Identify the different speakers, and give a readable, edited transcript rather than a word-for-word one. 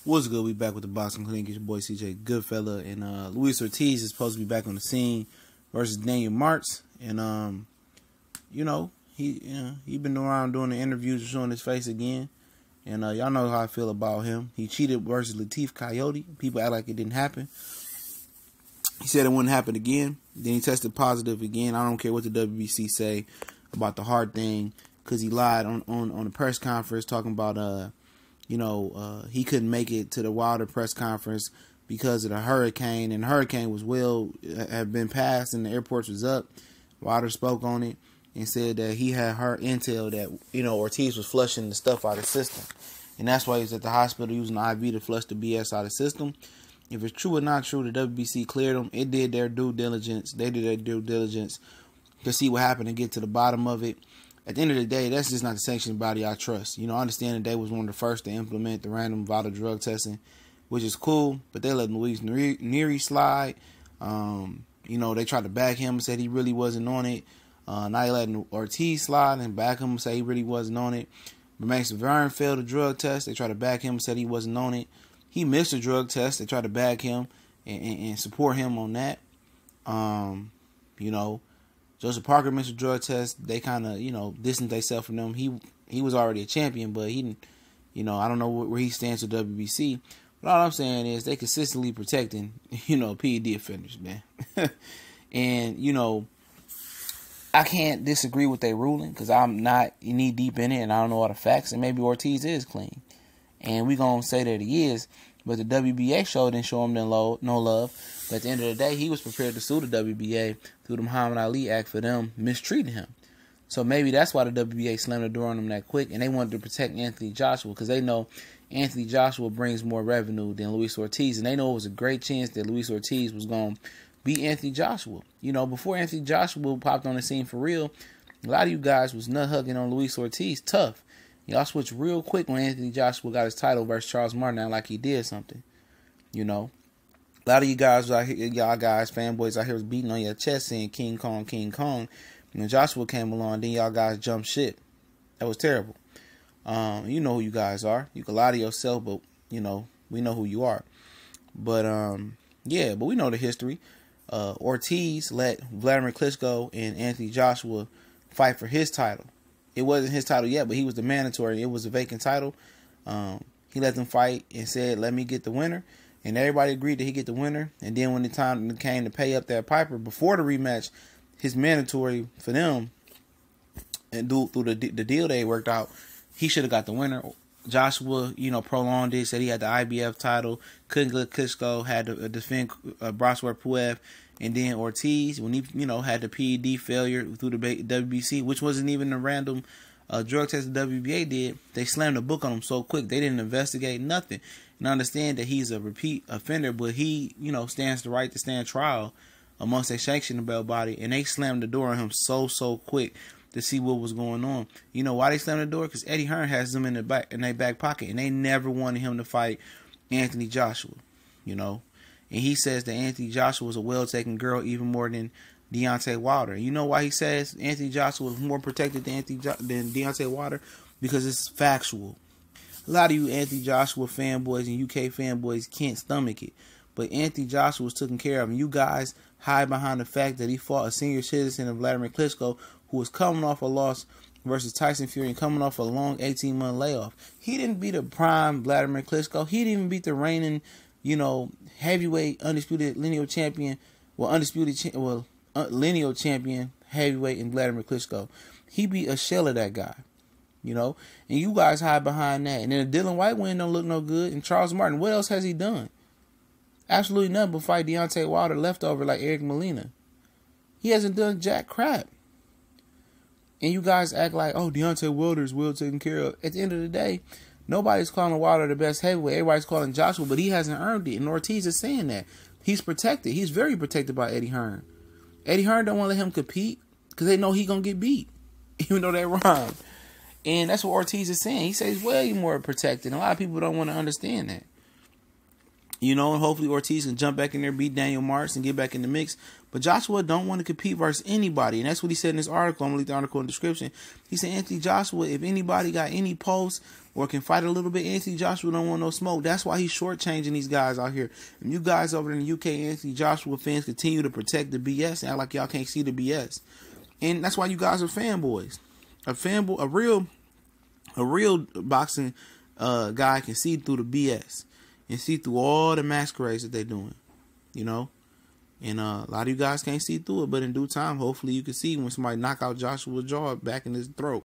Speaker 1: What's good? We back with the Boxing Clinic. It's your boy CJ Goodfella, and Luis Ortiz is supposed to be back on the scene versus Daniel Marks. And he been around doing the interviews and showing his face again. And y'all know how I feel about him. He cheated versus Latif Coyote. People act like it didn't happen. He said it wouldn't happen again. Then he tested positive again. I don't care what the WBC say about the heart thing, because he lied on the press conference talking about he couldn't make it to the Wilder press conference because of the hurricane, and the hurricane had been passed and the airports was up. Wilder spoke on it and said that he had heard intel that, Ortiz was flushing the stuff out of his system. And that's why he was at the hospital using the IV to flush the BS out of the system. If it's true or not true, the WBC cleared them. It did their due diligence. They did their due diligence to see what happened and get to the bottom of it. At the end of the day, that's just not the sanctioned body I trust. I understand that they was one of the first to implement the random vital drug testing, which is cool, but they let Luis Nery slide. They tried to back him and said he really wasn't on it. Now they letting Ortiz slide and back him and say he really wasn't on it. But Max Verne failed a drug test. They tried to back him and said he wasn't on it. He missed a drug test. They tried to back him and support him on that. Joseph Parker missed a drug test. They kind of, distanced themselves from them. He was already a champion, but he didn't, I don't know where he stands with WBC. But all I'm saying is they consistently protecting, PED offenders, man. And, I can't disagree with their ruling because I'm not knee deep in it and I don't know all the facts. And maybe Ortiz is clean. And we're going to say that he is. But the WBA show didn't show him no love. But at the end of the day, he was prepared to sue the WBA through the Muhammad Ali Act for them mistreating him. So maybe that's why the WBA slammed the door on him that quick. And they wanted to protect Anthony Joshua because they know Anthony Joshua brings more revenue than Luis Ortiz. And they know it was a great chance that Luis Ortiz was going to beat Anthony Joshua. Before Anthony Joshua popped on the scene for real, a lot of you guys was nut hugging on Luis Ortiz tough. Y'all switched real quick when Anthony Joshua got his title versus Charles Martin, like he did something. A lot of you guys out here, fanboys out here was beating on your chest saying King Kong, King Kong. When Joshua came along, then y'all guys jumped ship. That was terrible. You know who you guys are. You can lie to yourself, but, we know who you are. But, but we know the history. Ortiz let Vladimir Klitschko and Anthony Joshua fight for his title. It wasn't his title yet, but he was the mandatory. It was a vacant title. He let them fight and said, let me get the winner. And everybody agreed that he get the winner. And then when the time came to pay up that Piper before the rematch, his mandatory for them, and through the deal they worked out, he should have got the winner. Joshua, prolonged it, said he had the IBF title, couldn't get Klitschko, had to defend Braswar Puev, and then Ortiz, when he, had the PED failure through the WBC, which wasn't even a random drug test the WBA did, they slammed the book on him so quick, they didn't investigate nothing. And I understand that he's a repeat offender, but he, stands the right to stand trial amongst a sanctioned belt body, and they slammed the door on him so quick to see what was going on. You know why they slammed the door? Because Eddie Hearn has them in their back pocket, and they never wanted him to fight Anthony Joshua. And he says that Anthony Joshua was a well-taken girl even more than Deontay Wilder. You know why he says Anthony Joshua was more protected than Deontay Wilder? Because it's factual. A lot of you Anthony Joshua fanboys and UK fanboys can't stomach it. But Anthony Joshua was taken care of. And you guys hide behind the fact that he fought a senior citizen of Vladimir Klitschko who was coming off a loss versus Tyson Fury and coming off a long 18-month layoff. He didn't beat a prime Vladimir Klitschko. He didn't even beat the reigning, heavyweight undisputed lineal champion, lineal champion heavyweight in Vladimir Klitschko. He beat a shell of that guy, and you guys hide behind that. And then the Dylan White win don't look no good. And Charles Martin, what else has he done? Absolutely nothing but fight Deontay Wilder leftover like Eric Molina. He hasn't done jack crap. And you guys act like, oh, Deontay Wilder is well taken care of. At the end of the day, nobody's calling Wilder the best heavyweight. Everybody's calling Joshua, but he hasn't earned it. And Ortiz is saying that. He's protected. He's very protected by Eddie Hearn. Eddie Hearn don't want to let him compete because they know he's going to get beat, even though they rhyme. And that's what Ortiz is saying. He says, well, he's more protected. And a lot of people don't want to understand that. You know, and hopefully Ortiz can jump back in there, beat Daniel Marks, and get back in the mix. But Joshua don't want to compete versus anybody. And that's what he said in this article. I'm going to leave the article in the description. He said, Anthony Joshua, if anybody got any posts or can fight a little bit, Anthony Joshua don't want no smoke. That's why he's shortchanging these guys out here. And you guys over in the UK, Anthony Joshua fans, continue to protect the BS and act like y'all can't see the BS. And that's why you guys are fanboys. A real boxing guy can see through the BS. And see through all the masquerades that they're doing, you know. And a lot of you guys can't see through it, but in due time, hopefully you can see when somebody knock out Joshua's jaw back in his throat.